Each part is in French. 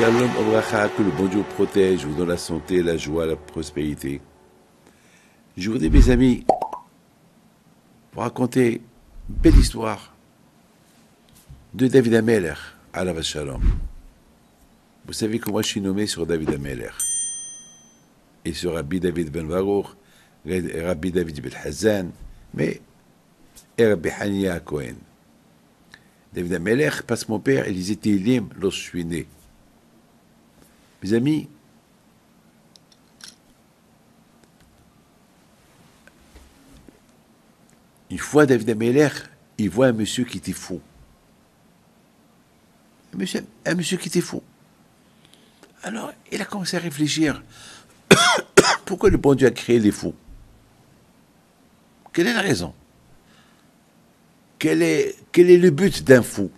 Shalom Obracha, que le bon Dieu protège, vous donne la santé, la joie, la prospérité. Je voudrais, mes amis, vous raconter une belle histoire de David Ameller, alav Shalom. Vous savez que moi je suis nommé sur David Ameller et sur Rabbi David Ben Baruch, Rabbi David Ben Hazan, mais et Rabbi Hania Cohen. David Ameller, parce que mon père, il disait Tehillim lorsque je suis né. Mes amis, une fois David Ameller, il voit un monsieur qui était fou. Un monsieur qui était fou. Alors, il a commencé à réfléchir. Pourquoi le bon Dieu a créé les fous? Quelle est la raison? Quel est le but d'un fou?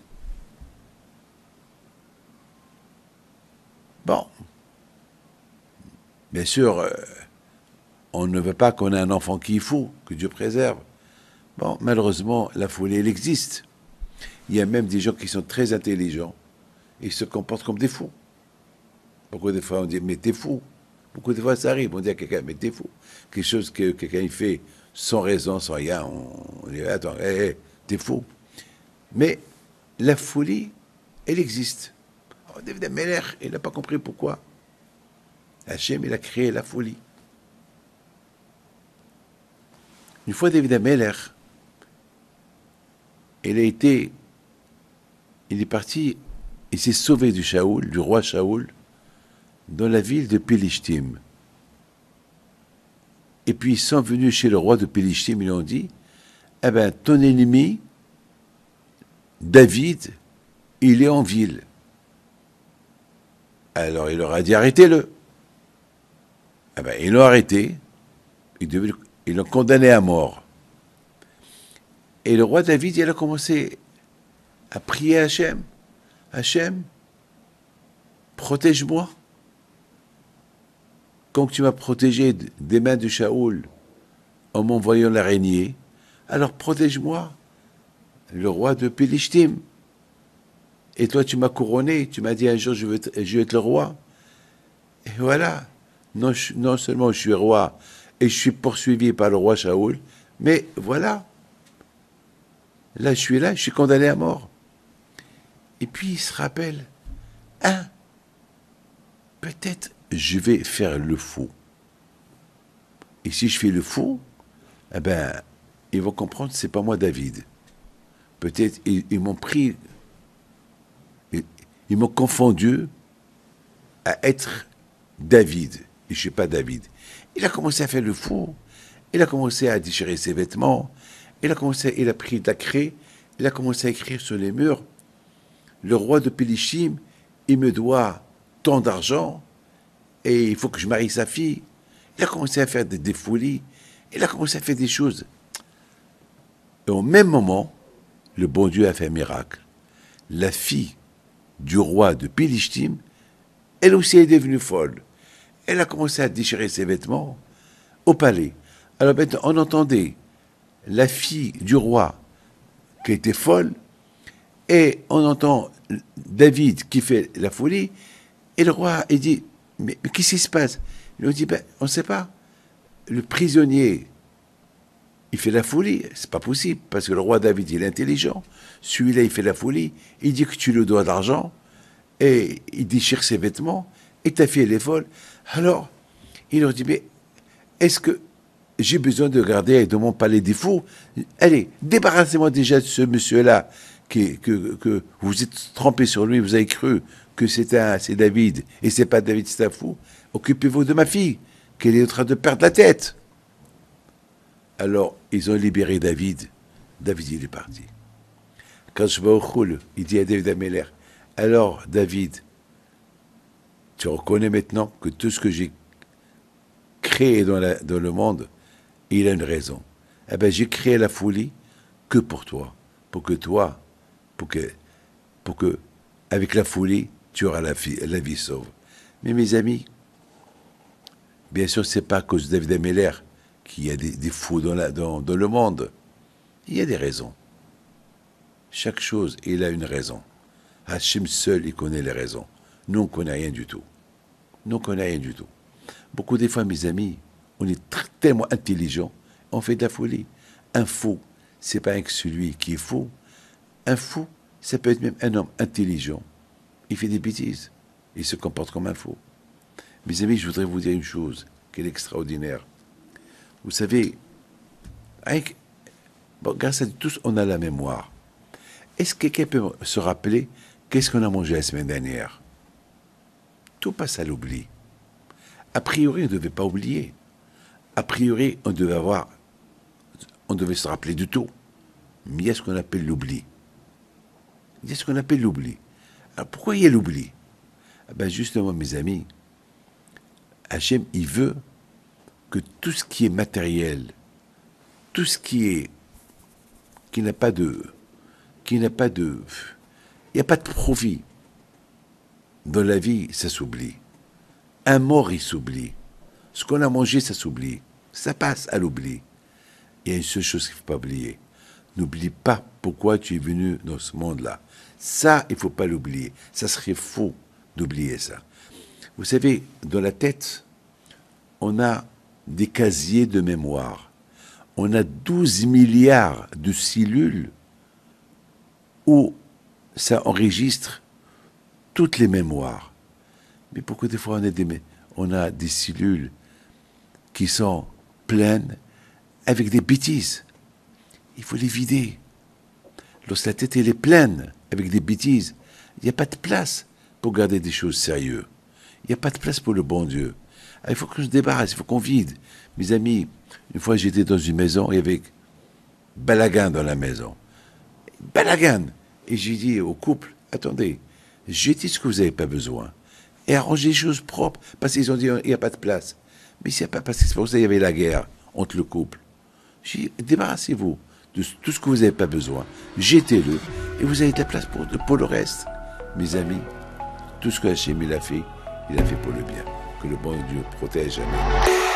Bon, bien sûr, on ne veut pas qu'on ait un enfant qui est fou, que Dieu préserve. Bon, malheureusement, la folie, elle existe. Il y a même des gens qui sont très intelligents et se comportent comme des fous. Beaucoup de fois, on dit, mais t'es fou. Beaucoup de fois, ça arrive, on dit à quelqu'un, mais t'es fou. Quelque chose que quelqu'un fait sans raison, sans rien, on dit, attends, t'es fou. Mais la folie, elle existe. Oh, David Ameller, il n'a pas compris pourquoi. Hachem, il a créé la folie. Une fois, David Ameller, il est parti, il s'est sauvé du roi Shaoul, dans la ville de Pélishtim. Et puis ils sont venus chez le roi de Pélishtim, ils lui ont dit, eh ben, ton ennemi, David, il est en ville. Alors il leur a dit, arrêtez-le. Eh ben, ils l'ont arrêté, ils l'ont condamné à mort. Et le roi David, il a commencé à prier à Hachem. Hachem, protège-moi. Quand tu m'as protégé des mains de Shaoul en m'envoyant l'araignée, alors protège-moi, le roi de Pélishtim. Et toi, tu m'as couronné, tu m'as dit un jour, je vais être le roi. Et voilà, non seulement je suis roi et je suis poursuivi par le roi Shaoul, mais voilà, là, je suis condamné à mort. Et puis, il se rappelle, peut-être je vais faire le fou. Et si je fais le fou, eh ben, ils vont comprendre que c'est pas moi David. Peut-être ils m'ont pris, ils m'ont confondu à être David. Et je ne suis pas David. Il a commencé à faire le fou. Il a commencé à déchirer ses vêtements. Il a pris de la craie. Il a commencé à écrire sur les murs. Le roi de Pélishtim, il me doit tant d'argent. Et il faut que je marie sa fille. Il a commencé à faire des folies. Il a commencé à faire des choses. Et au même moment, le bon Dieu a fait un miracle. La fille du roi de Pélishtim, elle aussi est devenue folle. Elle a commencé à déchirer ses vêtements au palais. Alors maintenant, on entendait la fille du roi qui était folle, et on entend David qui fait la folie, et le roi, il dit, mais qu'est-ce qui se passe? Ils lui ont dit, on ne sait pas. Le prisonnier, il fait la folie. C'est pas possible, parce que le roi David, il est intelligent. Celui-là, il fait la folie. Il dit que tu lui dois d'argent, et il déchire ses vêtements, et ta fille, elle est folle. Alors, il leur dit, mais est-ce que j'ai besoin de garder dans mon palais des fous? Allez, débarrassez-moi déjà de ce monsieur-là, que vous êtes trompé sur lui, vous avez cru que c'est David, et c'est pas David, c'est un fou. Occupez-vous de ma fille, qu'elle est en train de perdre la tête. Alors, ils ont libéré David. David, il est parti. Quand je vais au Khoul, il dit à David Ameller, alors, David, tu reconnais maintenant que tout ce que j'ai créé dans le monde, il a une raison. Eh bien, j'ai créé la folie que pour toi. Pour que, avec la folie, tu auras la vie sauve. Mais mes amis, bien sûr, c'est pas à cause de David Ameller qu'il y a des fous dans le monde. Il y a des raisons. Chaque chose, il a une raison. Hachem seul, il connaît les raisons. Nous, on ne connaît rien du tout. Nous, on ne connaît rien du tout. Beaucoup des fois, mes amis, on est tellement intelligent, on fait de la folie. Un faux, c'est pas que celui qui est faux. Un fou, ça peut être même un homme intelligent. Il fait des bêtises. Il se comporte comme un faux. Mes amis, je voudrais vous dire une chose qui est extraordinaire. Vous savez, grâce à tous, on a la mémoire. Est-ce que quelqu'un peut se rappeler qu'est-ce qu'on a mangé la semaine dernière? Tout passe à l'oubli. A priori, on ne devait pas oublier. A priori, on devait se rappeler de tout. Mais il y a ce qu'on appelle l'oubli. Il y a ce qu'on appelle l'oubli. Alors pourquoi il y a l'oubli? Justement, mes amis, Hachem, il veut que tout ce qui est matériel, tout ce qui n'a pas de, il n'y a pas de profit dans la vie, ça s'oublie. Un mort, il s'oublie. Ce qu'on a mangé, ça s'oublie. Ça passe à l'oubli. Il y a une seule chose qu'il ne faut pas oublier. N'oublie pas pourquoi tu es venu dans ce monde-là. Ça, il ne faut pas l'oublier. Ça serait faux d'oublier ça. Vous savez, dans la tête, on a des casiers de mémoire. On a 12 milliards de cellules où ça enregistre toutes les mémoires. Mais pourquoi des fois on a des cellules qui sont pleines avec des bêtises? Il faut les vider. Lorsque la tête elle est pleine avec des bêtises, il n'y a pas de place pour garder des choses sérieuses. Il n'y a pas de place pour le bon Dieu. Alors, il faut qu'on se débarrasse, il faut qu'on vide. Mes amis, une fois j'étais dans une maison, il y avait balagan dans la maison. Balagan. Et j'ai dit au couple, attendez, jetez ce que vous n'avez pas besoin et arrangez les choses propres, parce qu'ils ont dit il n'y a pas de place. Mais s'il n'y a pas, parce que c'est pour ça qu'il y avait la guerre entre le couple. J'ai dit, débarrassez-vous de tout ce que vous n'avez pas besoin, jetez-le, et vous avez de la place pour le reste. Mes amis, tout ce que Hachem il a fait pour le bien. Que le bon Dieu protège. Amen.